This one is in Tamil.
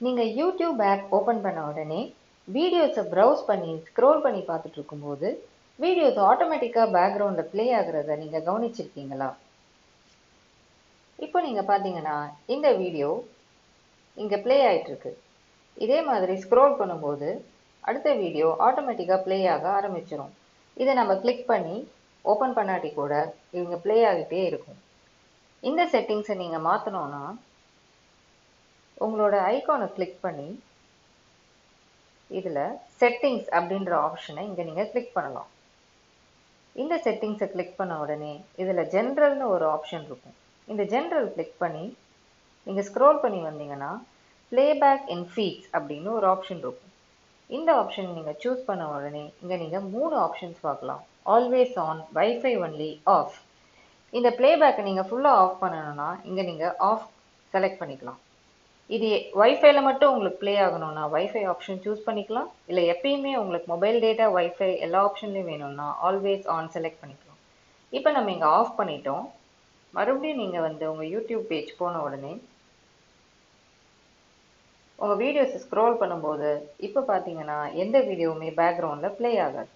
நீங்கள் யூடியூப் ஆப் ஓப்பன் பண்ண உடனே வீடியோஸை ப்ரௌஸ் பண்ணி ஸ்க்ரோல் பண்ணி பார்த்துட்டு இருக்கும்போது வீடியோஸ் ஆட்டோமேட்டிக்காக பேக்ரவுண்டில் ப்ளே ஆகுறத நீங்கள் கவனிச்சிருக்கீங்களா? இப்போ நீங்கள் பார்த்தீங்கன்னா இந்த வீடியோ இங்கே ப்ளே ஆகிட்டுருக்கு. இதே மாதிரி ஸ்க்ரோல் பண்ணும்போது அடுத்த வீடியோ ஆட்டோமேட்டிக்காக ப்ளே ஆக ஆரம்பிச்சிடும். இதை நம்ம கிளிக் பண்ணி ஓப்பன் பண்ணாட்டி கூட இவங்க ப்ளே ஆகிட்டே இருக்கும். இந்த செட்டிங்ஸை நீங்கள் மாற்றணும்னா உங்களோட ஐகானை கிளிக் பண்ணி இதில் செட்டிங்ஸ் அப்படின்ற ஆப்ஷனை இங்கே நீங்கள் கிளிக் பண்ணலாம். இந்த செட்டிங்ஸை கிளிக் பண்ண உடனே இதில் ஜென்ரல்னு ஒரு ஆப்ஷன் இருக்கும். இந்த ஜென்ரல் கிளிக் பண்ணி நீங்கள் ஸ்க்ரோல் பண்ணி வந்தீங்கன்னா பிளேபேக் இன் ஃபீட்ஸ் அப்படின்னு ஒரு ஆப்ஷன் இருக்கும். இந்த ஆப்ஷன் நீங்கள் சூஸ் பண்ண உடனே இங்கே நீங்கள் 3 ஆப்ஷன்ஸ் பார்க்கலாம். Always on, wifi only, off. இந்த பிளேபேக்கை நீங்கள் ஃபுல்லாக ஆஃப் பண்ணணும்னா இங்கே நீங்கள் ஆஃப் செலக்ட் பண்ணிக்கலாம். இது வைஃபைல மட்டும் உங்களுக்கு ப்ளே ஆகணும்னா வைஃபை ஆப்ஷன் சூஸ் பண்ணிக்கலாம். இல்லை எப்பயுமே உங்களுக்கு மொபைல் டேட்டா வைஃபை எல்லா ஆப்ஷன்லையும் வேணும்னா ஆல்வேஸ் ஆன் செலக்ட் பண்ணிக்கலாம். இப்போ நம்ம இங்கே ஆஃப் பண்ணிட்டோம். மறுபடியும் நீங்கள் உங்கள் யூடியூப் பேஜ் போன உடனே உங்கள் வீடியோஸை ஸ்க்ரோல் பண்ணும்போது இப்போ பார்த்தீங்கன்னா எந்த வீடியோவுமே பேக்ரவுண்டில் ப்ளே ஆகாது.